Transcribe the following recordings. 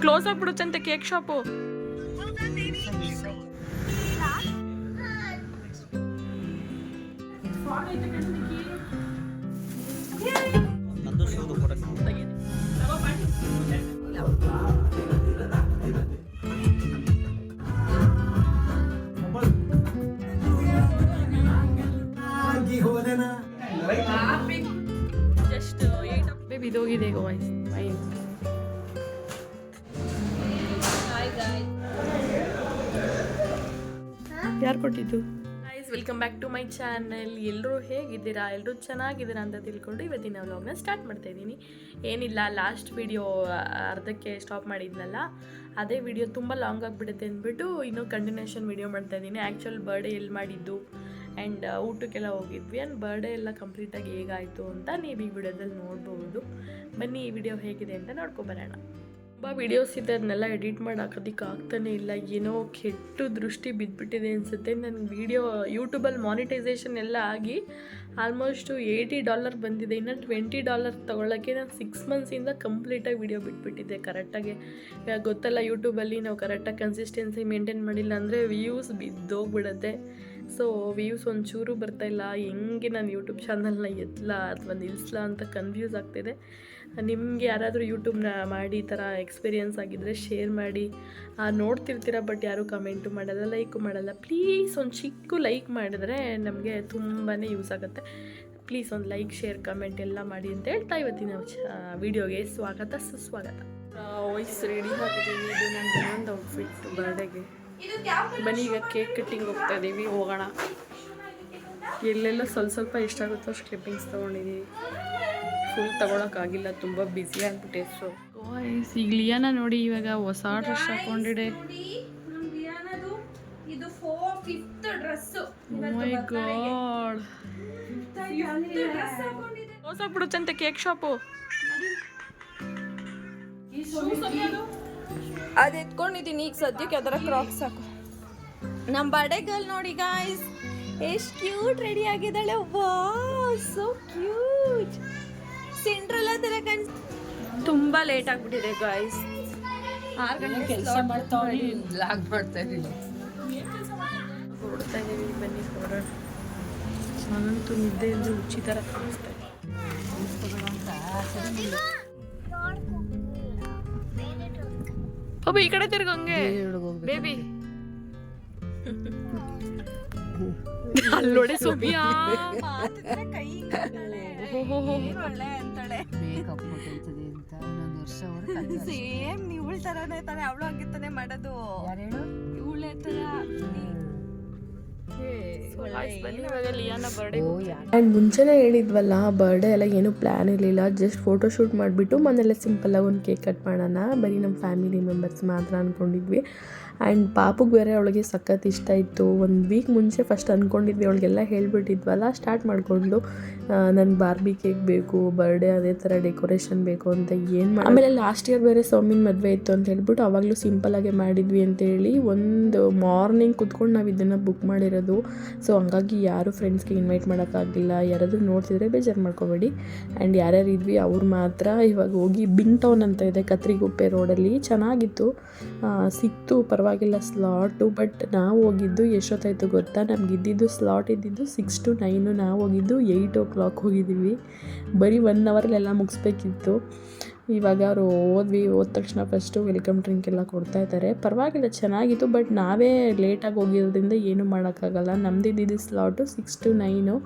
Close ಆಗ್ಬಿಡುತ್ತಂತೆ cake shop. Just baby ಇದೋಗಿದೆ voice. ಯಾರು ಕೊಟ್ಟಿದ್ದು? Guys, welcome back to my channel. ಎಲ್ಲರೂ ಹೇಗಿದ್ದೀರಾ? ಎಲ್ಲರೂ ಚೆನ್ನಾಗಿದ್ದೀರಾ ಅಂತ ತಿಳ್ಕೊಂಡು ಇವತ್ತಿನ ವ್ಲಾಗ್ನ ಸ್ಟಾರ್ಟ್ ಮಾಡ್ತಾ ಇದ್ದೀನಿ. ಏನಿಲ್ಲ, ಲಾಸ್ಟ್ ವಿಡಿಯೋ ಅರ್ಧಕ್ಕೆ ಸ್ಟಾಪ್ ಮಾಡಿದ್ನಲ್ಲ, ಅದೇ ವಿಡಿಯೋ ತುಂಬ ಲಾಂಗ್ ಆಗಿಬಿಡುತ್ತೆ ಅಂದ್ಬಿಟ್ಟು ಇನ್ನೂ ಕಂಟಿನ್ಯೂಷನ್ ವಿಡಿಯೋ ಮಾಡ್ತಾ ಇದ್ದೀನಿ. ಆ್ಯಕ್ಚುಲ್ ಬರ್ಡೇ ಎಲ್ಲಿ ಮಾಡಿದ್ದು ಆ್ಯಂಡ್ ಊಟಕ್ಕೆಲ್ಲ ಹೋಗಿದ್ವಿ. ಆ್ಯಂಡ್ ಬರ್ಡೇ ಎಲ್ಲ ಕಂಪ್ಲೀಟಾಗಿ ಹೇಗಾಯಿತು ಅಂತ ನೀವು ಈ ವಿಡಿಯೋದಲ್ಲಿ ನೋಡ್ಬೋದು. ಬನ್ನಿ ಈ ವಿಡಿಯೋ ಹೇಗಿದೆ ಅಂತ ನೋಡ್ಕೊಬರೋಣ. ತುಂಬ ವೀಡಿಯೋಸ್ ಇದೆ, ಅದನ್ನೆಲ್ಲ ಎಡಿಟ್ ಮಾಡಿ ಹಾಕೋದಕ್ಕೆ ಆಗ್ತಾನೆ ಇಲ್ಲ. ಏನೋ ಕೆಟ್ಟು ದೃಷ್ಟಿ ಬಿದ್ದುಬಿಟ್ಟಿದೆ ಅನಿಸುತ್ತೆ. ನನ್ನ ವೀಡಿಯೋ ಯೂಟ್ಯೂಬಲ್ಲಿ ಮಾನಿಟೈಸೇಷನ್ ಎಲ್ಲ ಆಗಿ ಆಲ್ಮೋಸ್ಟು $80 ಬಂದಿದೆ. ಇನ್ನು $20 ತೊಗೊಳ್ಳೋಕ್ಕೆ ನಾನು 6 ಮಂತ್ಸಿಂದ ಕಂಪ್ಲೀಟಾಗಿ ವೀಡಿಯೋ ಬಿಟ್ಬಿಟ್ಟಿದ್ದೆ. ಕರೆಕ್ಟಾಗಿ ಗೊತ್ತಲ್ಲ, ಯೂಟ್ಯೂಬಲ್ಲಿ ನಾವು ಕರೆಕ್ಟಾಗಿ ಕನ್ಸಿಸ್ಟೆನ್ಸಿ ಮೇಂಟೈನ್ ಮಾಡಿಲ್ಲ ಅಂದರೆ ವ್ಯೂಸ್ ಬಿದ್ದೋಗ್ಬಿಡುತ್ತೆ. ಸೊ ವ್ಯೂಸ್ ಒಂಚೂರು ಬರ್ತಾಯಿಲ್ಲ. ಹೆಂಗೆ ನಾನು ಯೂಟ್ಯೂಬ್ ಚಾನಲ್ನ ಎತ್ತಲ ಅಥವಾ ನಿಲ್ಲಿಸ್ಲಾ ಅಂತ ಕನ್ಫ್ಯೂಸ್ ಆಗ್ತಿದೆ. ನಿಮಗೆ ಯಾರಾದರೂ ಯೂಟ್ಯೂಬ್ನ ಮಾಡಿ ಈ ಥರ ಎಕ್ಸ್ಪೀರಿಯೆನ್ಸ್ ಆಗಿದ್ದರೆ ಶೇರ್ ಮಾಡಿ. ನೋಡ್ತಿರ್ತೀರ ಬಟ್ ಯಾರೂ ಕಮೆಂಟು ಮಾಡಲ್ಲ, ಲೈಕು ಮಾಡಲ್ಲ. ಪ್ಲೀಸ್ ಒಂದು ಚಿಕ್ಕ ಲೈಕ್ ಮಾಡಿದ್ರೆ ನಮಗೆ ತುಂಬಾ ಯೂಸ್ ಆಗುತ್ತೆ. ಪ್ಲೀಸ್ ಒಂದು ಲೈಕ್, ಶೇರ್, ಕಮೆಂಟ್ ಎಲ್ಲ ಮಾಡಿ ಅಂತ ಹೇಳ್ತಾ ಇವತ್ತಿನ ವೀಡಿಯೋಗೆ ಸ್ವಾಗತ, ಸುಸ್ವಾಗತ. ವಾಯ್ಸ್ ರೆಡಿ ಆಗಿದ್ದೀವಿ. ಇದು ನನ್ನ ಇನ್ನೊಂದು ಔಟ್ಫಿಟ್ ಬರ್ಡೇಗೆ. ಬನ್ನಿ ಈಗ ಕೇಕ್ ಕಟ್ಟಿಂಗ್ ಹೋಗ್ತಾ ಇದ್ದೀವಿ, ಹೋಗೋಣ. ಎಲ್ಲೆಲ್ಲ ಸ್ವಲ್ಪ ಎಷ್ಟಾಗುತ್ತೋ ಅಷ್ಟು ಕ್ಲಿಪ್ಪಿಂಗ್ಸ್ ತೊಗೊಂಡಿದ್ದೀವಿ. ಫುಲ್ ತೊಗೊಳಕ್ಕಾಗಿಲ್ಲ, ತುಂಬ ಬ್ಯುಸಿ ಆಗಿಬಿಟ್ಟೆ. ಸೊ ವಾಯ್ಸ್ ಈಗ ಲಿಯಾನ ನೋಡಿ ಇವಾಗ ಹೊಸ ಡ್ರೆಸ್ ಹಾಕೊಂಡಿಡೆ. ಮೈ ಗಾಡ್, ಹೊಸ ಬಿಡುತ್ತಂತೆ ಕೇಕ್ ಶಾಪು. ಅದು ಎತ್ಕೊಂಡಿದ್ದೀನಿ ಈಗ ಸದ್ಯಕ್ಕೆ. ಅದರ ಕ್ರಾಕ್ಸ್ ಸಾಕು. ನಮ್ಮ ಬರ್ಡೇ ಗರ್ಲ್ ನೋಡಿ ಗಾಯ್ಸ್, ಎಷ್ಟು ಕ್ಯೂಟ್ ರೆಡಿ ಆಗಿದ್ದಾಳೆ. Wow, so cute. ಸಿಂಡ್ರೆಲ್ಲಾ ಥರ ತುಂಬ ಲೇಟ್ ಆಗಿಬಿಟ್ಟಿದೆ ಗಾಯ್ಸ್. 6 ಗಂಟೆ ಕೆಲಸ ಮಾಡ್ತಾವ್ರಿ, ಬ್ಲಾಗ್ ಮಾಡ್ತಾ ಇದ್ದೀನಿ. ಹೊರಡ್ತಾ ಇದ್ದೀವಿ, ಬನ್ನಿ ಹೊರಡ. ನಾನಂತೂ ನಿದ್ದೆ ಅಂದರೆ ಹುಚ್ಚಿ ಥರ ಕಾಣಿಸ್ತಾ ಇದೆ. ಈ ಕಡೆ ತಿರ್ಗಂಗೆ ಬೇಬಿ. ಅಲ್ಲೋಡೆ ಸೋಫಿಯಾ ಸೇಮ್ ಇವಳ ತರಾನೇ ತಾನೆ, ಅವಳು ಹಂಗಿತ್ತಾನೆ ಮಾಡೋದು. ಇವಳೆ ತರ. ಆ್ಯಂಡ್ ಮುಂಚೆನೇ ಹೇಳಿದ್ವಲ್ಲ, ಬರ್ಡೇ ಎಲ್ಲ ಏನೂ ಪ್ಲ್ಯಾನ್ ಇರಲಿಲ್ಲ. ಜಸ್ಟ್ ಫೋಟೋಶೂಟ್ ಮಾಡಿಬಿಟ್ಟು ಮನೆಯಲ್ಲೇ ಸಿಂಪಲ್ಲಾಗಿ ಒಂದು ಕೇಕ್ ಕಟ್ ಮಾಡೋಣ, ಬರೀ ನಮ್ಮ ಫ್ಯಾಮಿಲಿ ಮೆಂಬರ್ಸ್ ಮಾತ್ರ ಅಂದ್ಕೊಂಡಿದ್ವಿ. ಆ್ಯಂಡ್ ಪಾಪುಗೆ ಬೇರೆ ಅವಳಿಗೆ ಸಖತ್ ಇಷ್ಟ ಇತ್ತು. ಒಂದು ವೀಕ್ ಮುಂಚೆ ಫಸ್ಟ್ ಅಂದ್ಕೊಂಡಿದ್ವಿ, ಅವಳಿಗೆಲ್ಲ ಹೇಳಿಬಿಟ್ಟಿದ್ವಲ್ಲ, ಸ್ಟಾರ್ಟ್ ಮಾಡಿಕೊಂಡ್ಲು ನನಗೆ ಬಾರ್ಬಿ ಕೇಕ್ ಬೇಕು, ಬರ್ಡೇ ಅದೇ ಥರ ಡೆಕೋರೇಷನ್ ಬೇಕು ಅಂತ. ಏನು ಮಾಡಿ ಆಮೇಲೆ ಲಾಸ್ಟ್ ಇಯರ್ ಬೇರೆ ಸೌಮಿನ್ ಮದುವೆ ಇತ್ತು ಅಂತ ಹೇಳ್ಬಿಟ್ಟು ಅವಾಗಲೂ ಸಿಂಪಲಾಗೆ ಮಾಡಿದ್ವಿ ಅಂತೇಳಿ ಒಂದು ಮಾರ್ನಿಂಗ್ ಕುತ್ಕೊಂಡು ನಾವು ಇದನ್ನು ಬುಕ್ ಮಾಡಿರೋದು. ಸೊ ಹಂಗಾಗಿ ಯಾರು ಫ್ರೆಂಡ್ಸ್ಗೆ ಇನ್ವೈಟ್ ಮಾಡೋಕ್ಕಾಗಿಲ್ಲ. ಯಾರಾದರೂ ನೋಡ್ತಿದ್ರೆ ಬೇಜಾರು ಮಾಡ್ಕೋಬೇಡಿ. ಆ್ಯಂಡ್ ಯಾರ್ಯಾರು ಇದ್ವಿ ಅವ್ರು ಮಾತ್ರ. ಇವಾಗ ಹೋಗಿ ಬಿಂಗ್ ಟೌನ್ ಅಂತ ಇದೆ ಕತ್ರಿಗುಪ್ಪೆ ರೋಡಲ್ಲಿ, ಚೆನ್ನಾಗಿತ್ತು, ಸಿಕ್ತು ಪರವಾಗಿಲ್ಲ ಸ್ಲಾಟು. ಬಟ್ ನಾವು ಹೋಗಿದ್ದು ಎಷ್ಟೊತ್ತಾಯಿತು ಗೊತ್ತಾ? ನಮ್ಗೆ ಇದ್ದಿದ್ದು ಸ್ಲಾಟ್ ಇದ್ದಿದ್ದು 6 to 9, ನಾವು ಹೋಗಿದ್ದು 8 o'clock ಹೋಗಿದ್ದೀವಿ. ಬರೀ 1 ಅವರ್ಲೆಲ್ಲ ಮುಗಿಸ್ಬೇಕಿತ್ತು. ಇವಾಗ ಅವರು ಹೋದ ತಕ್ಷಣ ಫಸ್ಟು ವೆಲ್ಕಮ್ ಡ್ರಿಂಕ್ ಎಲ್ಲ ಕೊಡ್ತಾಯಿದ್ದಾರೆ. ಪರವಾಗಿಲ್ಲ, ಚೆನ್ನಾಗಿತ್ತು. ಬಟ್ ನಾವೇ ಲೇಟಾಗಿ ಹೋಗಿರೋದ್ರಿಂದ ಏನೂ ಮಾಡೋಕ್ಕಾಗಲ್ಲ. ನಮ್ಮದಿದ್ದು ಸ್ಲಾಟು 6 to 9,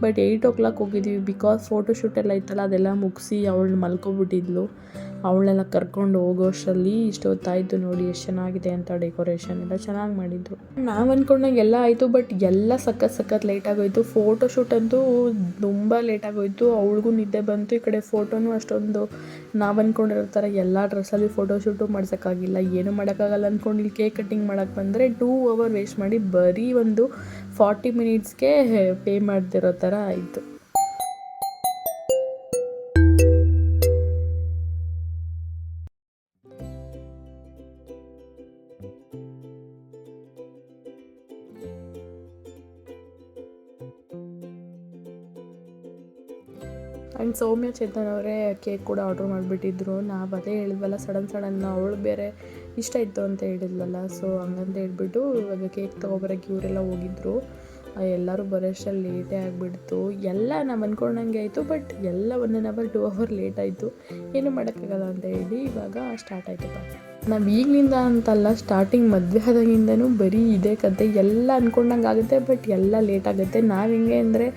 ಬಟ್ 8 o'clock ಹೋಗಿದ್ದೀವಿ. ಬಿಕಾಸ್ ಫೋಟೋಶೂಟ್ ಎಲ್ಲ ಇತ್ತಲ್ಲ, ಅದೆಲ್ಲ ಮುಗಿಸಿ ಅವಳು ಮಲ್ಕೊಬಿಟ್ಟಿದ್ಲು. ಅವಳೆಲ್ಲ ಕರ್ಕೊಂಡು ಹೋಗೋಷ್ಟರಲ್ಲಿ ಇಷ್ಟೊತ್ತಾಯಿತು. ನೋಡಿ ಎಷ್ಟು ಚೆನ್ನಾಗಿದೆ ಅಂತ, ಡೆಕೋರೇಷನ್ ಎಲ್ಲ ಚೆನ್ನಾಗಿ ಮಾಡಿದ್ರು. ನಾವು ಅಂದ್ಕೊಂಡಾಗ ಎಲ್ಲ ಆಯಿತು, ಬಟ್ ಎಲ್ಲ ಸಖತ್ ಲೇಟಾಗೋಯಿತು. ಫೋಟೋಶೂಟ್ ಅಂತೂ ತುಂಬ ಲೇಟಾಗೋಯಿತು. ಅವಳಿಗೂ ನಿದ್ದೆ ಬಂತು. ಈ ಕಡೆ ಫೋಟೋನು ಅಷ್ಟೊಂದು ನಾವು ಅಂದ್ಕೊಂಡಿರೋ ಥರ ಎಲ್ಲ ಡ್ರೆಸ್ಸಲ್ಲಿ ಫೋಟೋಶೂಟು ಮಾಡ್ಸೋಕ್ಕಾಗಿಲ್ಲ. ಏನೂ ಮಾಡೋಕ್ಕಾಗಲ್ಲ ಅಂದ್ಕೊಂಡು ಇಲ್ಲಿ ಕೇಕ್ ಕಟ್ಟಿಂಗ್ ಮಾಡೋಕ್ಕೆ ಬಂದರೆ 2 hour ವೇಸ್ಟ್ ಮಾಡಿ ಬರೀ ಒಂದು 40 minutesಗೆ ಪೇ ಮಾಡ್ತಿರೋ ಥರ ಆಯಿತು. ಆ್ಯಂಡ್ ಸೌಮ್ಯ ಚೇತನ್ ಅವರೇ ಕೇಕ್ ಕೂಡ ಆರ್ಡ್ರ್ ಮಾಡಿಬಿಟ್ಟಿದ್ರು. ನಾವು ಅದೇ ಹೇಳಿದ್ವಲ್ಲ, ಸಡನ್ ಅವಳು ಬೇರೆ ಇಷ್ಟ ಇತ್ತು ಅಂತ ಹೇಳಿದ್ವಲ್ಲ, ಸೊ ಹಂಗಂತ ಹೇಳ್ಬಿಟ್ಟು ಇವಾಗ ಕೇಕ್ ತೊಗೊಬರೋಕ್ಕೆ ಇವರೆಲ್ಲ ಹೋಗಿದ್ರು. ಎಲ್ಲರೂ ಬರೋಷ್ಟರಲ್ಲಿ ಲೇಟೇ ಆಗಿಬಿಡ್ತು. ಎಲ್ಲ ನಾವು ಅಂದ್ಕೊಂಡಂಗೆ ಆಯಿತು, ಬಟ್ ಎಲ್ಲ 1 hour 2 hour ಲೇಟ್ ಆಯಿತು. ಏನೂ ಮಾಡೋಕ್ಕಾಗಲ್ಲ ಅಂತ ಹೇಳಿ ಇವಾಗ ಸ್ಟಾರ್ಟ್ ಆಯ್ತಪ್ಪ. ನಾವು ಈಗಲಿಂದ ಅಂತಲ್ಲ, ಸ್ಟಾರ್ಟಿಂಗ್ ಮದುವೆ ಆದಾಗಿಂದನೂ ಬರೀ ಇದೇ ಕತೆ. ಎಲ್ಲ ಅಂದ್ಕೊಂಡಂಗೆ ಆಗುತ್ತೆ, ಬಟ್ ಎಲ್ಲ ಲೇಟ್ ಆಗುತ್ತೆ. ನಾವು ಹೆಂಗೆ ಅಂದರೆ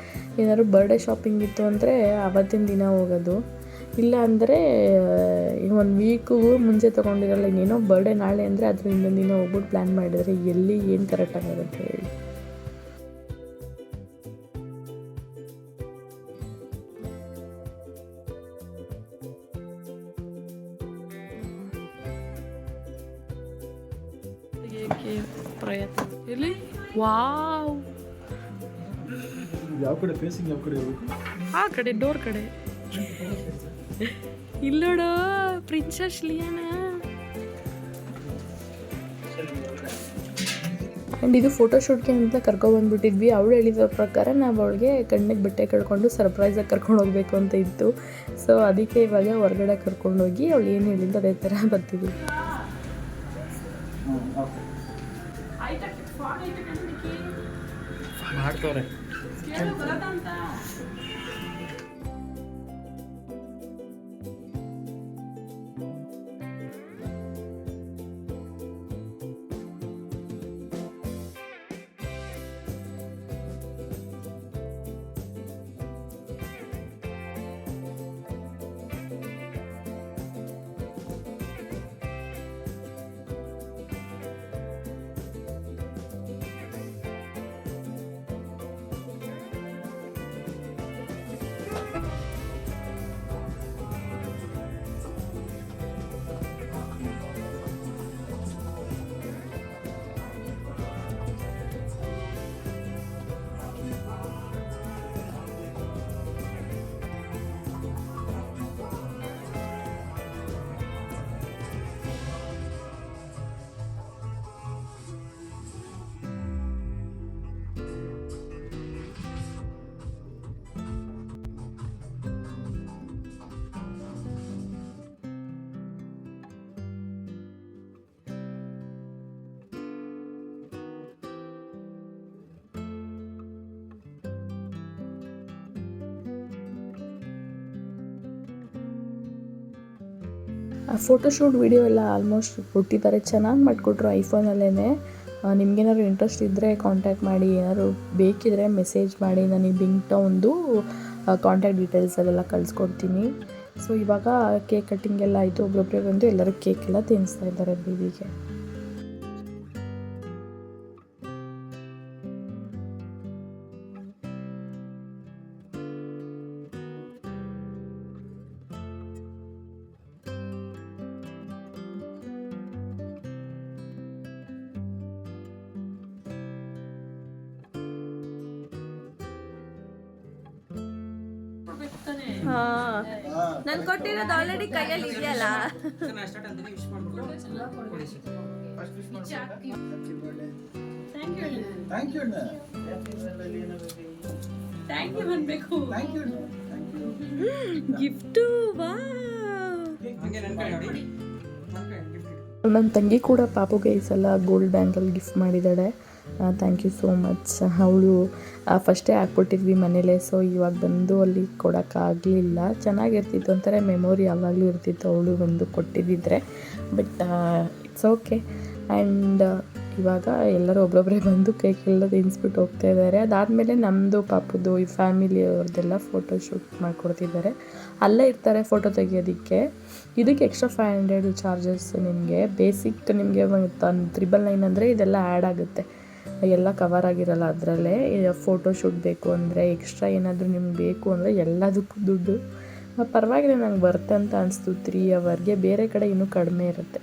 ಏನಾದ್ರು ಬರ್ಡೇ ಶಾಪಿಂಗ್ ಇತ್ತು ಅಂದರೆ ಆವತ್ತಿನ ದಿನ ಹೋಗೋದು, ಇಲ್ಲ ಅಂದರೆ 1 ವೀಕಿಗೂ ಮುಂಚೆ ತೊಗೊಂಡಿರಲ್ಲ. ಏನೋ ಬರ್ಡೇ ನಾಳೆ ಅಂದರೆ ಅದ್ರ ಹಿಂದೊಂದು ದಿನ ಹೋಗ್ಬಿಟ್ಟು ಪ್ಲ್ಯಾನ್ ಮಾಡಿದರೆ ಎಲ್ಲಿ ಏನು ಕರೆಕ್ಟಾಗಿ ಆಗುತ್ತೆ ಹೇಳಿ. ಪ್ರಯತ್ನ ಇಲ್ಲಿ ವಾವ್, ಯಾವ ಕಡೆ ಫೇಸಿಂಗ್, ಯಾವ ಕಡೆ ಹೋಗ್ಬೇಕು? ಆ ಕಡೆ ಡೋರ್ ಕಡೆ ಇಲ್ಲೋಡ ಪ್ರಿನ್ಸಸ್ ಲಿಯಾನಾ. ಆ್ಯಂಡ್ ಇದು ಫೋಟೋಶೂಟ್ಗೆ ಅಂತ ಕರ್ಕೊಬಂದ್ಬಿಟ್ಟಿದ್ವಿ. ಅವಳು ಹೇಳಿದ ಪ್ರಕಾರ ನಾವು ಅವಳಿಗೆ ಕಣ್ಣಿಗೆ ಬಟ್ಟೆ ಕಳ್ಕೊಂಡು ಸರ್ಪ್ರೈಸಾಗಿ ಕರ್ಕೊಂಡು ಹೋಗಬೇಕು ಅಂತ ಇತ್ತು. ಸೊ ಅದಕ್ಕೆ ಇವಾಗ ಹೊರಗಡೆ ಕರ್ಕೊಂಡೋಗಿ ಅವಳು ಏನು ಹೇಳಿದ್ದು ಅದೇ ಥರ ಬರ್ತಿದ್ವಿ. ಮಾಡ್ತವ್ರೆ. ಫೋಟೋಶೂಟ್ ವಿಡಿಯೋ ಎಲ್ಲ ಆಲ್ಮೋಸ್ಟ್ ಕೊಟ್ಟಿದ್ದಾರೆ, ಚೆನ್ನಾಗಿ ಮಾಡಿಕೊಟ್ರು ಐಫೋನಲ್ಲೇ. ನಿಮ್ಗೇನಾದ್ರು ಇಂಟ್ರೆಸ್ಟ್ ಇದ್ದರೆ ಕಾಂಟ್ಯಾಕ್ಟ್ ಮಾಡಿ, ಏನಾದ್ರು ಬೇಕಿದ್ರೆ ಮೆಸೇಜ್ ಮಾಡಿ, ನನಗೆ ಬಿಂಗ್ಟೌನ್ದು ಕಾಂಟ್ಯಾಕ್ಟ್ ಡೀಟೇಲ್ಸಲ್ಲೆಲ್ಲ ಕಳಿಸ್ಕೊಡ್ತೀನಿ. ಸೊ ಇವಾಗ ಕೇಕ್ ಕಟ್ಟಿಂಗ್ ಎಲ್ಲ ಆಯಿತು. ಒಬ್ಬೊಬ್ಬರೇ ಬಂದು ಎಲ್ಲರೂ ಕೇಕ್ ಎಲ್ಲ ತಿನ್ನಿಸ್ತಾ ಇದ್ದಾರೆ ಬೇಬಿಗೆ. ನಾನು ಕೊಟ್ಟಿರೋದು ಆಲ್ರೆಡಿ ಕೈಯಲ್ಲಿ ಇದೆಯಲ್ಲ. ಗಿಫ್ಟು ನನ್ನ ತಂಗಿ ಕೂಡ ಪಾಪುಗೆ ಈ ಸಲ ಗೋಲ್ಡ್ ಬ್ಯಾಂಗಲ್ ಗಿಫ್ಟ್ ಮಾಡಿದ್ದಾಳೆ. Thank you so much. ಅವಳು ಫಸ್ಟೇ ಹಾಕ್ಬಿಟ್ಟಿದ್ವಿ ಮನೇಲೆ, ಸೊ ಇವಾಗ ಬಂದು ಅಲ್ಲಿ ಕೊಡೋಕ್ಕಾಗಲಿಲ್ಲ. ಚೆನ್ನಾಗಿರ್ತಿತ್ತು, ಒಂಥರ ಮೆಮೊರಿ ಯಾವಾಗಲೂ ಇರ್ತಿತ್ತು ಅವಳು ಬಂದು ಕೊಟ್ಟಿದ್ದಿದ್ರೆ. But it's okay. ಆ್ಯಂಡ್ ಇವಾಗ ಎಲ್ಲರೂ ಒಬ್ಬೊಬ್ಬರೇ ಬಂದು ಕೇಕ್ ಎಲ್ಲ ತಿನ್ನಿಸ್ಬಿಟ್ಟು ಹೋಗ್ತಾ ಇದ್ದಾರೆ. ಅದಾದಮೇಲೆ ನಮ್ಮದು ಪಾಪುದು ಈ ಫ್ಯಾಮಿಲಿ ಅವ್ರದ್ದೆಲ್ಲ ಫೋಟೋ ಶೂಟ್ ಮಾಡಿಕೊಡ್ತಿದ್ದಾರೆ. ಅಲ್ಲೇ ಇರ್ತಾರೆ ಫೋಟೋ ತೆಗಿಯೋದಕ್ಕೆ. ಇದಕ್ಕೆ ಎಕ್ಸ್ಟ್ರಾ 500 ಚಾರ್ಜಸ್. ನಿಮಗೆ ಬೇಸಿಕ್ ನಿಮಗೆ 999 ಅಂದರೆ ಇದೆಲ್ಲ ಆ್ಯಡ್ ಆಗುತ್ತೆ, ಎಲ್ಲ ಕವರ್ ಆಗಿರಲ್ಲ ಅದರಲ್ಲೇ. ಫೋಟೋ ಶೂಟ್ ಬೇಕು ಅಂದರೆ ಎಕ್ಸ್ಟ್ರಾ ಏನಾದರೂ ನಿಮ್ಗೆ ಬೇಕು ಅಂದರೆ ಎಲ್ಲದಕ್ಕೂ ದುಡ್ಡು. ಪರವಾಗಿಲ್ಲ, ನಂಗೆ ಬರುತ್ತೆ ಅಂತ ಅನಿಸ್ತು 3 hourಗೆ. ಬೇರೆ ಕಡೆ ಇನ್ನೂ ಕಡಿಮೆ ಇರುತ್ತೆ.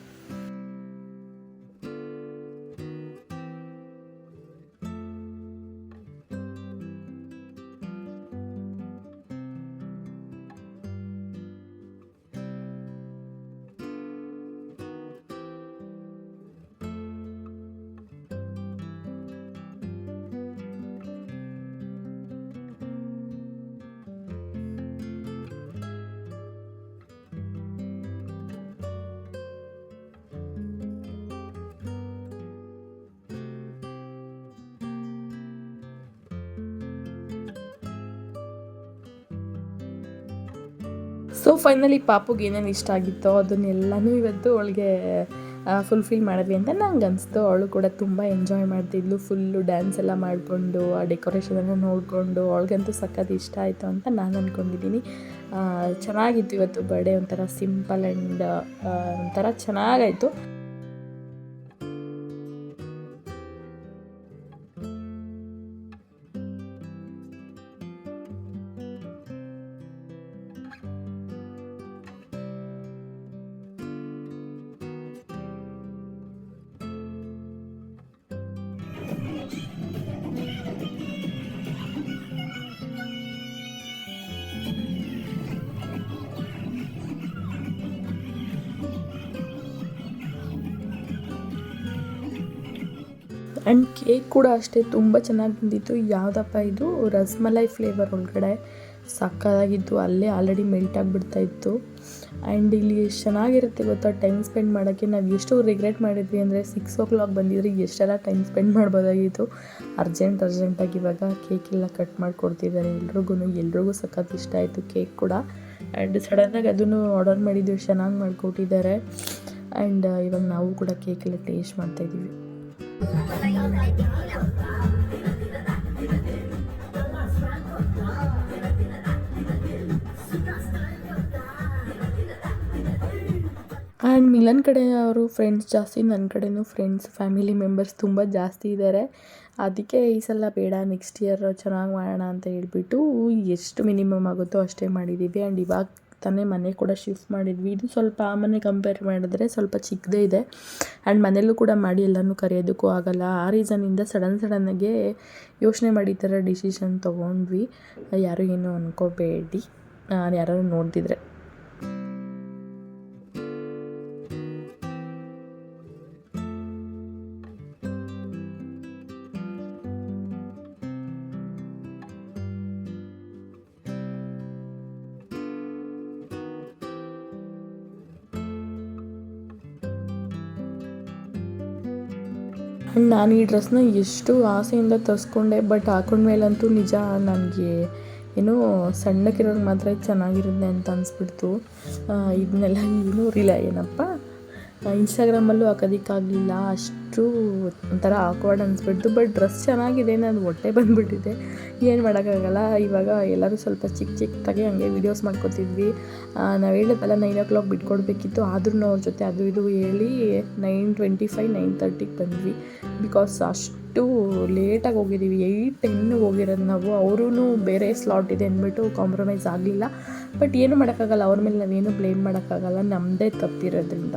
ಸೊ ಫೈನಲಿ ಪಾಪುಗೆ ಏನೇನು ಇಷ್ಟ ಆಗಿತ್ತೋ ಅದನ್ನೆಲ್ಲನೂ ಇವತ್ತು ಅವಳಿಗೆ ಫುಲ್ಫಿಲ್ ಮಾಡಿದ್ವಿ ಅಂತ ನಂಗೆ ಅನಿಸ್ತು. ಅವಳು ಕೂಡ ತುಂಬ ಎಂಜಾಯ್ ಮಾಡ್ತಿದ್ಲು. ಫುಲ್ಲು ಡ್ಯಾನ್ಸ್ ಎಲ್ಲ ಮಾಡಿಕೊಂಡು ಆ ಡೆಕೋರೇಷನನ್ನು ನೋಡಿಕೊಂಡು ಅವಳಿಗಂತೂ ಸಖತ್ ಇಷ್ಟ ಆಯಿತು ಅಂತ ನಾನು ಅಂದ್ಕೊಂಡಿದ್ದೀನಿ. ಚೆನ್ನಾಗಿತ್ತು ಇವತ್ತು ಬರ್ಡೇ, ಒಂಥರ ಸಿಂಪಲ್ ಆ್ಯಂಡ್ ಒಂಥರ ಚೆನ್ನಾಗಾಯಿತು. ಆ್ಯಂಡ್ ಕೇಕ್ ಕೂಡ ಅಷ್ಟೇ ತುಂಬ ಚೆನ್ನಾಗಿ ಬಂದಿತ್ತು. ಯಾವುದಪ್ಪ ಇದು ರಸ್ಮಲೈ ಫ್ಲೇವರ್ ಒಳಗಡೆ ಸಕ್ಕತ್ತಾಗಿತ್ತು. ಅಲ್ಲೇ ಆಲ್ರೆಡಿ ಮೆಲ್ಟ್ ಆಗಿಬಿಡ್ತಾಯಿತ್ತು. ಆ್ಯಂಡ್ ಇಲ್ಲಿ ಎಷ್ಟು ಚೆನ್ನಾಗಿರುತ್ತೆ ಗೊತ್ತಾ ಟೈಮ್ ಸ್ಪೆಂಡ್ ಮಾಡೋಕ್ಕೆ. ನಾವು ಎಷ್ಟು ರಿಗ್ರೆಟ್ ಮಾಡಿದ್ವಿ ಅಂದರೆ 6 o'clock ಬಂದಿದ್ರೆ ಎಷ್ಟೆಲ್ಲ ಟೈಮ್ ಸ್ಪೆಂಡ್ ಮಾಡ್ಬೋದಾಗಿತ್ತು. ಅರ್ಜೆಂಟಾಗಿ ಇವಾಗ ಕೇಕ್ ಎಲ್ಲ ಕಟ್ ಮಾಡಿಕೊಡ್ತಿದ್ದಾರೆ ಎಲ್ರಿಗೂ ಸಖತ್ ಇಷ್ಟ ಆಯಿತು ಕೇಕ್ ಕೂಡ. ಆ್ಯಂಡ್ ಸಡನ್ನಾಗಿ ಅದನ್ನು ಆರ್ಡರ್ ಮಾಡಿದ್ವಿ, ಚೆನ್ನಾಗಿ ಮಾಡಿಕೊಟ್ಟಿದ್ದಾರೆ. ಆ್ಯಂಡ್ ಇವಾಗ ನಾವು ಕೂಡ ಕೇಕೆಲ್ಲ ಟೇಸ್ಟ್ ಮಾಡ್ತಾಯಿದ್ದೀವಿ. ಆ್ಯಂಡ್ ಮಿಲನ್ ಕಡೆ ಅವರು ಫ್ರೆಂಡ್ಸ್ ಜಾಸ್ತಿ, ನನ್ನ ಕಡೆಯೂ ಫ್ರೆಂಡ್ಸ್ ಫ್ಯಾಮಿಲಿ ಮೆಂಬರ್ಸ್ ತುಂಬ ಜಾಸ್ತಿ ಇದ್ದಾರೆ. ಅದಕ್ಕೆ ಈ ಸಲ ಬೇಡ, ನೆಕ್ಸ್ಟ್ ಇಯರ್ ಚೆನ್ನಾಗಿ ಮಾಡೋಣ ಅಂತ ಹೇಳ್ಬಿಟ್ಟು ಎಷ್ಟು ಮಿನಿಮಮ್ ಆಗುತ್ತೋ ಅಷ್ಟೇ ಮಾಡಿದ್ದೀವಿ. ಆ್ಯಂಡ್ ಇವಾಗ ತಾನೇ ಮನೆ ಕೂಡ ಶಿಫ್ಟ್ ಮಾಡಿದ್ವಿ. ಇದು ಸ್ವಲ್ಪ ಆ ಮನೆ ಕಂಪೇರ್ ಮಾಡಿದ್ರೆ ಸ್ವಲ್ಪ ಚಿಕ್ಕದೇ ಇದೆ. ಆ್ಯಂಡ್ ಮನೆಯಲ್ಲೂ ಕೂಡ ಮಾಡಿ ಎಲ್ಲನೂ ಕರೆಯೋದಕ್ಕೂ ಆಗೋಲ್ಲ. ಆ ರೀಸನ್ನಿಂದ ಸಡನ್ನಾಗೆ ಯೋಚನೆ ಮಾಡಿ ಈ ಥರ ಡಿಸಿಷನ್ ತೊಗೊಂಡ್ವಿ. ಯಾರೂ ಏನೂ ಅಂದ್ಕೋಬೇಡಿ ಯಾರು ನೋಡ್ತಿದ್ರೆ. ಆ್ಯಂಡ್ ನಾನು ಈ ಡ್ರೆಸ್ನ ಎಷ್ಟು ಆಸೆಯಿಂದ ತರಿಸ್ಕೊಂಡೆ, ಬಟ್ ಹಾಕೊಂಡ್ಮೇಲಂತೂ ನಿಜ ನನಗೆ ಏನೋ ಸಣ್ಣಕ್ಕಿರೋರು ಮಾತ್ರ ಚೆನ್ನಾಗಿರುತ್ತೆ ಅಂತ ಅನಿಸ್ಬಿಡ್ತು. ಇದನ್ನೆಲ್ಲ ಏನಪ್ಪ ಇನ್ಸ್ಟಾಗ್ರಾಮಲ್ಲೂ ಹಾಕೋದಕ್ಕಾಗಲಿಲ್ಲ, ಅಷ್ಟು ಒಂಥರ ಆಕ್ವರ್ಡ್ ಅನಿಸ್ಬಿಡ್ತು. ಬಟ್ ಡ್ರೆಸ್ ಚೆನ್ನಾಗಿದೆ, ನಾನು ಹೊಟ್ಟೆ ಬಂದುಬಿಟ್ಟಿದೆ, ಏನು ಮಾಡೋಕ್ಕಾಗಲ್ಲ. ಇವಾಗ ಎಲ್ಲರೂ ಸ್ವಲ್ಪ ಚಿಕ್ಕದಾಗಿ ಹಂಗೆ ವೀಡಿಯೋಸ್ ಮಾಡ್ಕೊತಿದ್ವಿ. ನಾವು ಹೇಳಿದ್ವಲ್ಲ 9 o'clock ಬಿಟ್ಕೊಡ್ಬೇಕಿತ್ತು, ಆದ್ರೂ ಅವ್ರ ಜೊತೆ ಅದು ಇದು ಹೇಳಿ 9:25 9:30ಗೆ ಬಂದ್ವಿ. ಬಿಕಾಸ್ ಅಷ್ಟು ಲೇಟಾಗಿ ಹೋಗಿದ್ದೀವಿ, 8:10 ಹೋಗಿರೋದು ನಾವು. ಅವರೂ ಬೇರೆ ಸ್ಲಾಟ್ ಇದೆ ಅಂದ್ಬಿಟ್ಟು ಕಾಂಪ್ರಮೈಸ್ ಆಗಲಿಲ್ಲ. ಬಟ್ ಏನು ಮಾಡೋಕ್ಕಾಗಲ್ಲ, ಅವ್ರ ಮೇಲೆ ನಾವೇನು ಬ್ಲೇಮ್ ಮಾಡೋಕ್ಕಾಗಲ್ಲ, ನಮ್ಮದೇ ತಪ್ಪಿರೋದ್ರಿಂದ.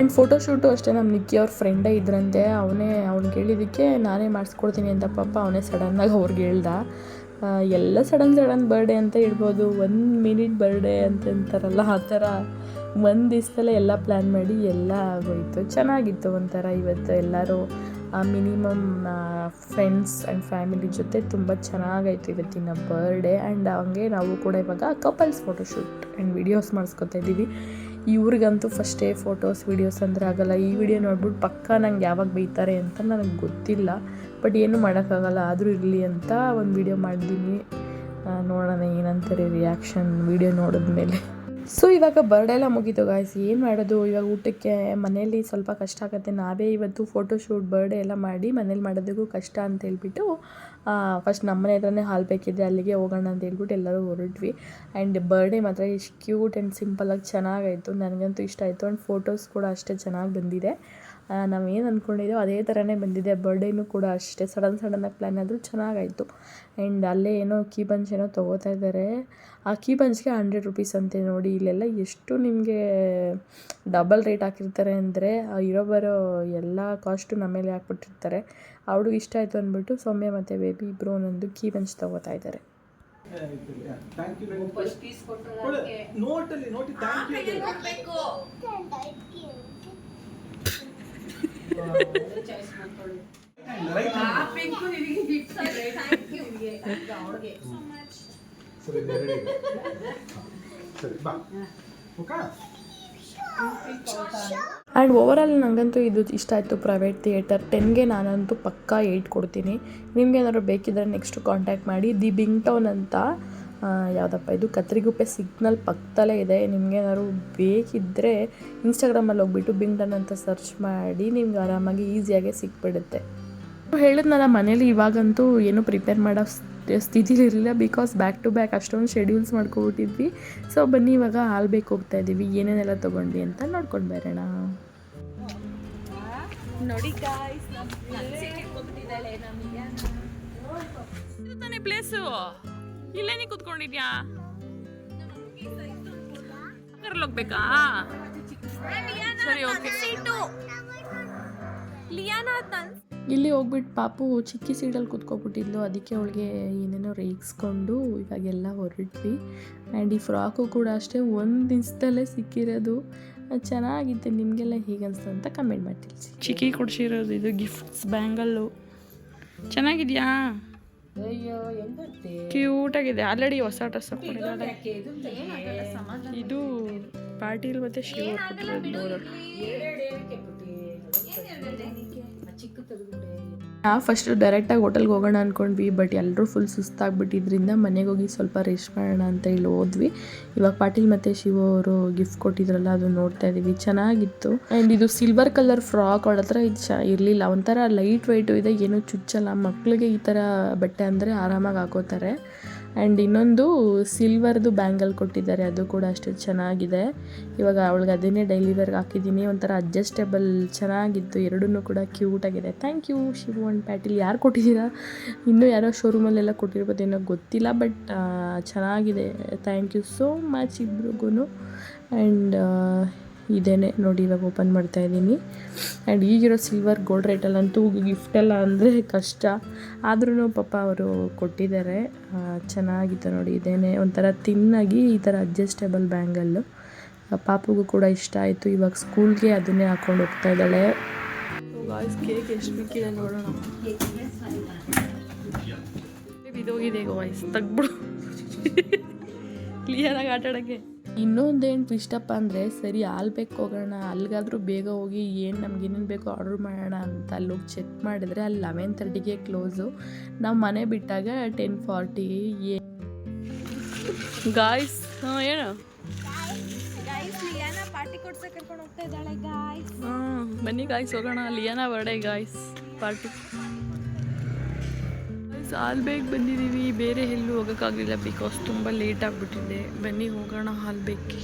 ಆ್ಯಂಡ್ ಫೋಟೋಶೂಟು ಅಷ್ಟೇ, ನಮ್ಮ ನಿಕ್ಕಿ ಅವ್ರ ಫ್ರೆಂಡೇ ಇದ್ರಂತೆ. ಅವ್ನಿಗೆ ಹೇಳಿದ್ದಕ್ಕೆ ನಾನೇ ಮಾಡಿಸ್ಕೊಡ್ತೀನಿ ಅಂತ ಪಾಪ ಅವನೇ ಸಡನ್ನಾಗಿ ಅವ್ರಿಗೆ ಹೇಳ್ದ. ಎಲ್ಲ ಸಡನ್ ಬರ್ಡೇ ಅಂತ ಹೇಳ್ಬೋದು, 1 minute ಬರ್ಡೇ ಅಂತಾರಲ್ಲ ಆ ಥರ ಒಂದು ದಿವಸದಲ್ಲೇ ಎಲ್ಲ ಪ್ಲ್ಯಾನ್ ಮಾಡಿ ಎಲ್ಲ ಆಗೋಯಿತು. ಚೆನ್ನಾಗಿತ್ತು ಒಂಥರ. ಇವತ್ತು ಎಲ್ಲರೂ ಮಿನಿಮಮ್ ಫ್ರೆಂಡ್ಸ್ ಆ್ಯಂಡ್ ಫ್ಯಾಮಿಲಿ ಜೊತೆ ತುಂಬ ಚೆನ್ನಾಗಾಯಿತು ಇವತ್ತಿನ ಬರ್ಡೇ. ಆ್ಯಂಡ್ ಹಂಗೆ ನಾವು ಕೂಡ ಇವಾಗ ಕಪಲ್ಸ್ ಫೋಟೋಶೂಟ್ ಆ್ಯಂಡ್ ವೀಡಿಯೋಸ್ ಮಾಡಿಸ್ಕೊತಾ ಇದ್ದೀವಿ. ಇವ್ರಿಗಂತೂ ಫಸ್ಟೇ ಫೋಟೋಸ್ ವೀಡಿಯೋಸ್ ಅಂದರೆ ಆಗೋಲ್ಲ. ಈ ವಿಡಿಯೋ ನೋಡ್ಬಿಟ್ಟು ಪಕ್ಕ ನಂಗೆ ಯಾವಾಗ ಬೈತಾರೆ ಅಂತ ನನಗೆ ಗೊತ್ತಿಲ್ಲ, ಬಟ್ ಏನೂ ಮಾಡೋಕ್ಕಾಗಲ್ಲ. ಆದರೂ ಇರಲಿ ಅಂತ ಒಂದು ವಿಡಿಯೋ ಮಾಡಿದ್ದೀನಿ, ನೋಡೋಣ ಏನಂತಾರೆ ರಿಯಾಕ್ಷನ್ ವಿಡಿಯೋ ನೋಡಿದ್ಮೇಲೆ. ಸೊ ಇವಾಗ ಬರ್ಡೇ ಎಲ್ಲ ಮುಗೀತು ಗಾಯ್ಸ್, ಏನು ಮಾಡೋದು ಇವಾಗ ಊಟಕ್ಕೆ. ಮನೇಲಿ ಸ್ವಲ್ಪ ಕಷ್ಟ ಆಗುತ್ತೆ, ನಾವೇ ಇವತ್ತು ಫೋಟೋಶೂಟ್ ಬರ್ಡೇ ಎಲ್ಲ ಮಾಡಿ ಮನೇಲಿ ಮಾಡೋದಕ್ಕೂ ಕಷ್ಟ ಅಂತ ಹೇಳ್ಬಿಟ್ಟು ಫಸ್ಟ್ ನಮ್ಮನೆ ಹತ್ರನೇ ಹಾಲ್ ಬೇಕಿದ್ದೆ, ಅಲ್ಲಿಗೆ ಹೋಗೋಣ ಅಂತ ಹೇಳ್ಬಿಟ್ಟು ಎಲ್ಲರೂ ಹೊರಟ್ವಿ. ಆ್ಯಂಡ್ ಬರ್ಡೇ ಮಾತ್ರ ಎಷ್ಟು ಕ್ಯೂಟ್ ಆ್ಯಂಡ್ ಸಿಂಪಲಾಗಿ ಚೆನ್ನಾಗಾಯಿತು, ನನಗಂತೂ ಇಷ್ಟ ಆಯಿತು. ಆ್ಯಂಡ್ ಫೋಟೋಸ್ ಕೂಡ ಅಷ್ಟೇ ಚೆನ್ನಾಗಿ ಬಂದಿದೆ. ನಾವೇನು ಅಂದ್ಕೊಂಡಿದ್ದೋ ಅದೇ ಥರನೇ ಬಂದಿದೆ. ಬರ್ಡೇನೂ ಕೂಡ ಅಷ್ಟೇ ಸಡನ್ನಾಗಿ ಪ್ಲ್ಯಾನ್ ಆದರೂ ಚೆನ್ನಾಗಾಯಿತು. ಆ್ಯಂಡ್ ಅಲ್ಲೇ ಏನೋ ಕೀ ಬಂಚ್ ಏನೋ ತೊಗೋತಾ ಇದ್ದಾರೆ. ಆ ಕೀ ಬಂಚ್ಗೆ 100 rupees ಅಂತೆ. ನೋಡಿ ಇಲ್ಲೆಲ್ಲ ಎಷ್ಟು ನಿಮಗೆ ಡಬಲ್ ರೇಟ್ ಹಾಕಿರ್ತಾರೆ ಅಂದರೆ ಬರೋ ಎಲ್ಲ ಕಾಸ್ಟು ನಮ್ಮ ಮೇಲೆ ಹಾಕ್ಬಿಟ್ಟಿರ್ತಾರೆ. ಅವಳು ಇಷ್ಟ ಆಯಿತು ಅಂದ್ಬಿಟ್ಟು ಸೌಮ್ಯ ಮತ್ತು ಬೇಬಿ ಇಬ್ಬರು ಒಂದೊಂದು ಕೀ ಬಂಚ್ ತೊಗೋತಾ ಇದ್ದಾರೆ. ಸರಿ ರೆಡಿ ಸರಿ ಬಾ ಓಕೆ. ಆ್ಯಂಡ್ ಓವರಾಲ್ ನನಗಂತೂ ಇದು ಇಷ್ಟ ಆಯಿತು. ಪ್ರೈವೇಟ್ ಥಿಯೇಟರ್ 10ಗೆ ನಾನಂತೂ ಪಕ್ಕಾ 8 ಕೊಡ್ತೀನಿ. ನಿಮ್ಗೆ ಏನಾದ್ರು ಬೇಕಿದ್ರೆ ನೆಕ್ಸ್ಟ್ ಕಾಂಟ್ಯಾಕ್ಟ್ ಮಾಡಿ. ದಿ ಬಿಂಗ್ ಟೌನ್ ಅಂತ ಯಾವುದಪ್ಪ ಇದು, ಕತ್ರಿಗುಪ್ಪೆ ಸಿಗ್ನಲ್ ಪಕ್ಕದಲ್ಲೇ ಇದೆ. ನಿಮ್ಗೆ ಏನಾದ್ರು ಬೇಕಿದ್ದರೆ ಇನ್ಸ್ಟಾಗ್ರಾಮಲ್ಲಿ ಹೋಗ್ಬಿಟ್ಟು ಬಿಂಗ್ ಟೌನ್ ಅಂತ ಸರ್ಚ್ ಮಾಡಿ ನಿಮ್ಗೆ ಆರಾಮಾಗಿ ಈಸಿಯಾಗೆ ಸಿಕ್ಬಿಡುತ್ತೆ. ಹೇಳಿದ್ನಲ್ಲ, ಮನೇಲಿ ಇವಾಗಂತೂ ಏನೂ ಪ್ರಿಪೇರ್ ಮಾಡೋ ಸ್ಥಿತಿಲಿರಲಿಲ್ಲ. ಬಿಕಾಸ್ ಬ್ಯಾಕ್ ಟು ಬ್ಯಾಕ್ ಅಷ್ಟೊಂದು ಶೆಡ್ಯೂಲ್ಸ್ ಮಾಡ್ಕೊಬಿಟ್ಟಿದ್ವಿ. ಸೊ ಬನ್ನಿ ಇವಾಗ ಹಾಲ್ಬೇಕು ಹೋಗ್ತಾ ಇದ್ದೀವಿ. ಏನೇನೆಲ್ಲ ತೊಗೊಂಡ್ವಿ ಅಂತ ನೋಡ್ಕೊಂಡು ಬರೋಣ. ನೋಡಿ ಗಾಯ್ಸ್, ಇಟ್ಕೊಂಡ್ಬಿಟ್ಟಿದ್ದಾಳೆ ನಮಗೆ. ತಾನೇ ಪ್ಲೇಸು, ಇಲ್ಲೇನೇ ಕೂತ್ಕೊಂಡಿದ್ಯಾ? ಹೋಗ್ಬೇಕಾ? ಸರಿ, ಓಕೆ. ಲಿಯಾನಾ ಇಲ್ಲಿ ಹೋಗ್ಬಿಟ್ಟು ಪಾಪು ಚಿಕ್ಕಿ ಸೀಟಲ್ಲಿ ಕೂತ್ಕೊಬಿಟ್ಟಿದ್ಲು. ಅದಕ್ಕೆ ಅವಳಿಗೆ ಏನೇನೋ ರೇಗಿಸ್ಕೊಂಡು ಇವಾಗೆಲ್ಲ ಹೊರಟ್ವಿ. ಆ್ಯಂಡ್ ಈ ಫ್ರಾಕು ಕೂಡ ಅಷ್ಟೇ ಒಂದು ದಿವಸದಲ್ಲೇ ಸಿಕ್ಕಿರೋದು. ಚೆನ್ನಾಗಿತ್ತು. ನಿಮಗೆಲ್ಲ ಹೇಗೆ ಅನಿಸ್ತು ಅಂತ ಕಮೆಂಟ್ ಮಾಡಿ ತಿಳಿಸಿ. ಚಿಕ್ಕಿ ಕೊಡ್ಸಿರೋದು ಇದು ಗಿಫ್ಟ್ಸ್ ಬ್ಯಾಂಗಲ್ಲು. ಚೆನ್ನಾಗಿದ್ಯಾ? ಕ್ಯೂಟಾಗಿದೆ. ಆಲ್ರೆಡಿ ಹೊಸ ಡ್ರೆಸ್ ಹಾಕೊಂಡಿದ್ದಾಳೆ. ಇದು ಪಾಟೀಲ್ ಮತ್ತು ಶಿವ ನಾವು ಫಸ್ಟು ಡೈರೆಕ್ಟಾಗಿ ಹೋಟೆಲ್ಗೆ ಹೋಗೋಣ ಅಂದ್ಕೊಂಡ್ವಿ. ಬಟ್ ಎಲ್ಲರೂ ಫುಲ್ ಸುಸ್ತಾಗ್ಬಿಟ್ಟಿದ್ರಿಂದ ಮನೆಗೆ ಹೋಗಿ ಸ್ವಲ್ಪ ರೆಸ್ಟ್ ಮಾಡೋಣ ಅಂತ ಹೇಳಿ ಹೋದ್ವಿ. ಇವಾಗ ಪಾಟೀಲ್ ಮತ್ತು ಶಿವ ಅವರು ಗಿಫ್ಟ್ ಕೊಟ್ಟಿದ್ರಲ್ಲ, ಅದು ನೋಡ್ತಾ ಇದ್ದೀವಿ. ಚೆನ್ನಾಗಿತ್ತು. ಆ್ಯಂಡ್ ಇದು ಸಿಲ್ವರ್ ಕಲರ್ ಫ್ರಾಕ್. ಅವಳ ಹತ್ರ ಇದು ಇರಲಿಲ್ಲ. ಒಂಥರ ಲೈಟ್ ವೆಯ್ಟು ಇದೆ, ಏನೂ ಚುಚ್ಚಲ್ಲ. ಮಕ್ಕಳಿಗೆ ಈ ಥರ ಬಟ್ಟೆ ಅಂದರೆ ಆರಾಮಾಗಿ ಹಾಕೋತಾರೆ. ಆ್ಯಂಡ್ ಇನ್ನೊಂದು ಸಿಲ್ವರ್ದು ಬ್ಯಾಂಗಲ್ ಕೊಟ್ಟಿದ್ದಾರೆ, ಅದು ಕೂಡ ಅಷ್ಟೇ ಚೆನ್ನಾಗಿದೆ. ಇವಾಗ ಅವಳಿಗೆ ಅದನ್ನೇ ಡೈಲಿ ವೇರ್ಗೆ ಹಾಕಿದ್ದೀನಿ. ಒಂಥರ ಅಡ್ಜಸ್ಟೇಬಲ್ ಚೆನ್ನಾಗಿತ್ತು. ಎರಡೂ ಕೂಡ ಕ್ಯೂಟಾಗಿದೆ. Thank you Shivu and Patil. ಯಾರು ಕೊಟ್ಟಿದ್ದೀರಾ? ಇನ್ನೂ ಯಾರೋ ಶೋರೂಮಲ್ಲೆಲ್ಲ ಕೊಟ್ಟಿರ್ಬೋದೇನೋ ಗೊತ್ತಿಲ್ಲ. ಬಟ್ ಚೆನ್ನಾಗಿದೆ. ಥ್ಯಾಂಕ್ ಯು ಸೋ ಮಚ್ ಇಬ್ರಿಗೂ. ಆ್ಯಂಡ್ ಇದೇನೆ ನೋಡಿ, ಇವಾಗ ಓಪನ್ ಮಾಡ್ತಾ ಇದ್ದೀನಿ. ಆ್ಯಂಡ್ ಈಗಿರೋ ಸಿಲ್ವರ್ ಗೋಲ್ಡ್ ರೇಟಲ್ಲಂತೂ ಗಿಫ್ಟೆಲ್ಲ ಅಂದರೆ ಕಷ್ಟ. ಆದ್ರೂ ಪಾಪ ಅವರು ಕೊಟ್ಟಿದ್ದಾರೆ. ಚೆನ್ನಾಗಿತ್ತು ನೋಡಿ. ಇದೇನೆ ಒಂಥರ ತಿನ್ನಾಗಿ ಈ ಥರ ಅಡ್ಜಸ್ಟೇಬಲ್ ಬ್ಯಾಂಗಲ್ಲು. ಪಾಪುಗೂ ಕೂಡ ಇಷ್ಟ ಆಯಿತು. ಇವಾಗ ಸ್ಕೂಲ್ಗೆ ಅದನ್ನೇ ಹಾಕ್ಕೊಂಡು ಹೋಗ್ತಾ ಇದ್ದಾಳೆ. ಕೇಕ್ ಎಷ್ಟು ಬೇಕಿದೆ ನೋಡೋಣ. ಇದೋಗಿದೆ ವಾಯ್ಸ್ ತೆಗ್ಬಿಡು ಕ್ಲಿಯರಾಗಿ ಆಟಾಡೋಕ್ಕೆ. ಇನ್ನೊಂದೇನು ಟ್ವಿಸ್ಟಪ್ಪ ಅಂದರೆ, ಸರಿ ಹಾಲ್ಬೇಕು ಹೋಗೋಣ, ಅಲ್ಲಿಗಾದರೂ ಬೇಗ ಹೋಗಿ ಏನು ನಮ್ಗೆ ಏನೇನು ಬೇಕೋ ಆರ್ಡ್ರ್ ಮಾಡೋಣ ಅಂತ ಅಲ್ಲಿ ಹೋಗಿ ಚೆಕ್ ಮಾಡಿದ್ರೆ ಅಲ್ಲಿ 11:30ಗೆ ಕ್ಲೋಸು. ನಾವು ಮನೆ ಬಿಟ್ಟಾಗ 10:40. ಗಾಯ್ಸ್ ಏನು ಲಿಯಾನಾ ಪಾರ್ಟಿ ಕೊಡ್ಸಕ್ಕೆ ಕರ್ಕೊಂಡು ಹೋಗ್ತಾ ಇದ್ದಾಳೆ ಗಾಯ್ಸ್. ಬನ್ನಿ ಗಾಯ್ಸ್ ಹೋಗೋಣ. ಲಿಯಾನಾ ಬರ್ಡೇ ಗಾಯ್ಸ್ ಪಾರ್ಟಿ. ಹಾಲ್ ಬೇಗ ಬಂದಿದ್ದೀವಿ. ಬೇರೆ ಎಲ್ಲೂ ಹೋಗೋಕ್ಕಾಗಲಿಲ್ಲ ಬಿಕಾಸ್ ತುಂಬ ಲೇಟ್ ಆಗಿಬಿಟ್ಟಿದೆ. ಬನ್ನಿ ಹೋಗೋಣ ಹಾಲ್ ಬೇಕಿ.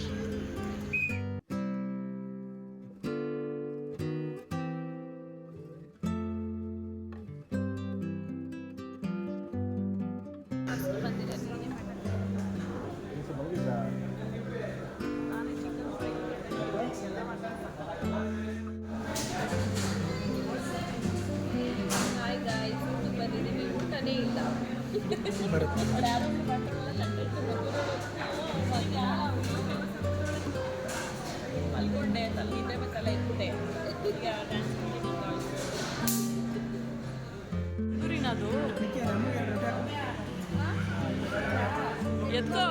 ಅದು ಎತ್ಕೋ.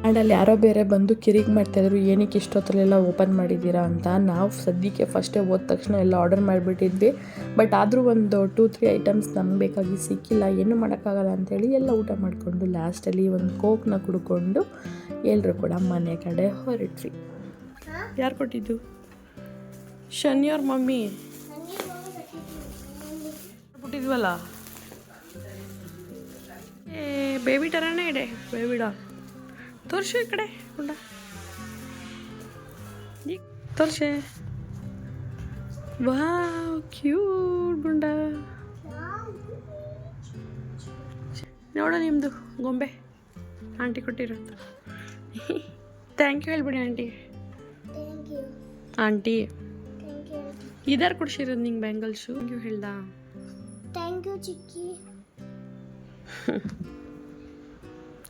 ಆ್ಯಂಡ್ ಅಲ್ಲಿ ಯಾರೋ ಬೇರೆ ಬಂದು ಕಿರಿಕ್ ಮಾಡ್ತಾಯಿದ್ರು, ಏನಕ್ಕೆ ಇಷ್ಟೊತ್ತಲ್ಲೆಲ್ಲ ಓಪನ್ ಮಾಡಿದ್ದೀರಾ ಅಂತ. ನಾವು ಸದ್ಯಕ್ಕೆ ಫಸ್ಟೇ ಹೋದ ತಕ್ಷಣ ಎಲ್ಲ ಆರ್ಡರ್ ಮಾಡಿಬಿಟ್ಟಿದ್ವಿ. ಬಟ್ ಆದರೂ ಒಂದು 2-3 ಐಟಮ್ಸ್ ನಮ್ಗೆ ಬೇಕಾಗಿ ಸಿಕ್ಕಿಲ್ಲ. ಏನು ಮಾಡೋಕ್ಕಾಗಲ್ಲ ಅಂಥೇಳಿ ಎಲ್ಲ ಊಟ ಮಾಡಿಕೊಂಡು ಲಾಸ್ಟಲ್ಲಿ ಒಂದು ಕೋಕ್ನ ಕುಡ್ಕೊಂಡು ಎಲ್ಲರೂ ಕೂಡ ಮನೆ ಕಡೆ ಹೊರಟ್ವಿ. ಯಾರು ಕೊಟ್ಟಿದ್ದು? ಶನಿಯವ್ರ ಮಮ್ಮಿ ಬಿಟ್ಟಿದ್ವಲ್ಲ. ಏ ಬೇಬಿ ಥರನೇ ಇದೆ. ಬೇಬಿಡ ತೋರ್ಸು ಈ ಕಡೆ ಗುಂಡ, ಈಗ ತೋರ್ಸೆ. ವಾವ್ ಕ್ಯೂಟ್ ಗುಂಡ. ನೋಡು ನಿಮ್ಮದು ಗೊಂಬೆ ಆಂಟಿ ಕೊಟ್ಟಿರೋದು. ಥ್ಯಾಂಕ್ ಯು ಹೇಳ್ಬಿಡಿ ಆಂಟಿ. ಆಂಟಿ ಇದಾರು ಕೊಡ್ಸಿರೋದು ನಿಂಗೆ ಬ್ಯಾಂಗಲ್ಸು. ಥ್ಯಾಂಕ್ ಯು ಹೇಳ್ದ. ಥ್ಯಾಂಕ್ ಯು ಚಿಕ್ಕಿ.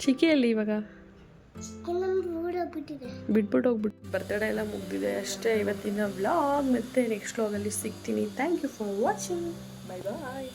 ಚಿಕ್ಕಿಯಲ್ಲಿ ಇವಾಗ ಬಿಟ್ಬಿಟ್ಟು ಹೋಗ್ಬಿಟ್ಟು ಬರ್ತಡೇ ಎಲ್ಲ ಮುಗ್ದಿದೆ ಅಷ್ಟೇ ಇವತ್ತಿನ ವ್ಲಾಗ್. ಮತ್ತೆ ನೆಕ್ಸ್ಟ್ ವ್ಲಾಗಲ್ಲಿ ಸಿಗ್ತೀನಿ. Thank you for watching. Bye bye.